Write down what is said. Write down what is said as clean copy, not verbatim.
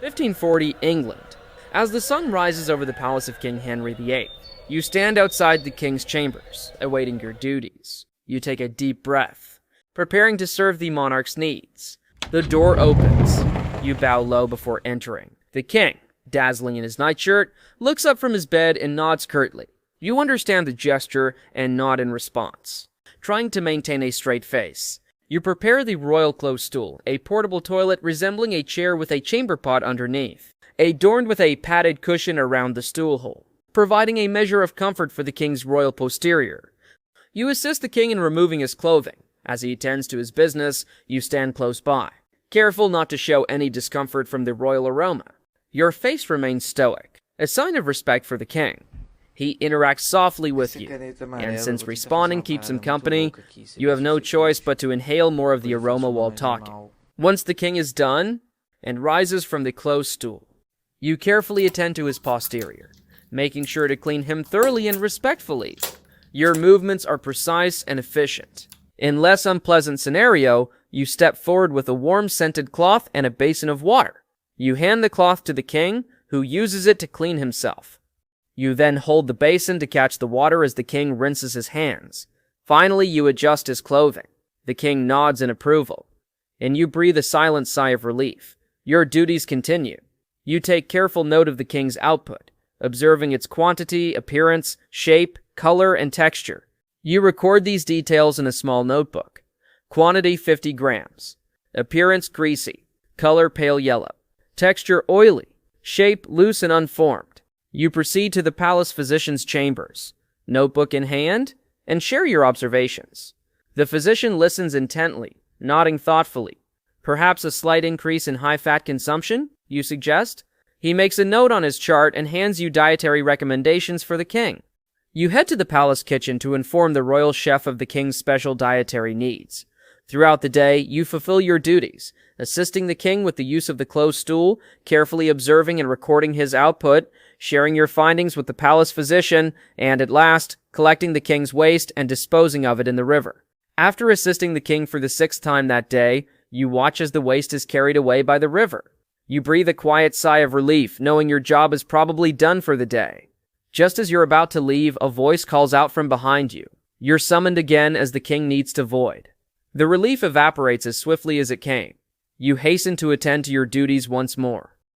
1540 England. As the sun rises over the palace of King Henry VIII, you stand outside the king's chambers, awaiting your duties. You take a deep breath, preparing to serve the monarch's needs. The door opens. You bow low before entering. The king, dazzling in his nightshirt, looks up from his bed and nods curtly. You understand the gesture and nod in response, trying to maintain a straight face. You prepare the royal close stool, a portable toilet resembling a chair with a chamber pot underneath, adorned with a padded cushion around the stool hole, providing a measure of comfort for the king's royal posterior. You assist the king in removing his clothing. As he attends to his business, you stand close by, careful not to show any discomfort from the royal aroma. Your face remains stoic, a sign of respect for the king. He interacts softly with you, and since responding keeps him company, you have no choice but to inhale more of the aroma while talking. Once the king is done, and rises from the closed stool, you carefully attend to his posterior, making sure to clean him thoroughly and respectfully. Your movements are precise and efficient. In less unpleasant scenario, you step forward with a warm scented cloth and a basin of water. You hand the cloth to the king, who uses it to clean himself. You then hold the basin to catch the water as the king rinses his hands. Finally, you adjust his clothing. The king nods in approval, and you breathe a silent sigh of relief. Your duties continue. You take careful note of the king's output, observing its quantity, appearance, shape, color, and texture. You record these details in a small notebook. Quantity 50 grams. Appearance greasy. Color pale yellow. Texture oily. Shape loose and unformed. You proceed to the palace physician's chambers, notebook in hand, and share your observations. The physician listens intently, nodding thoughtfully. Perhaps a slight increase in high-fat consumption, you suggest? He makes a note on his chart and hands you dietary recommendations for the king. You head to the palace kitchen to inform the royal chef of the king's special dietary needs. Throughout the day, you fulfill your duties, assisting the king with the use of the closed stool, carefully observing and recording his output, sharing your findings with the palace physician, and at last, collecting the king's waste and disposing of it in the river. After assisting the king for the 6th time that day, you watch as the waste is carried away by the river. You breathe a quiet sigh of relief, knowing your job is probably done for the day. Just as you're about to leave, a voice calls out from behind you. You're summoned again as the king needs to void. The relief evaporates as swiftly as it came. You hasten to attend to your duties once more.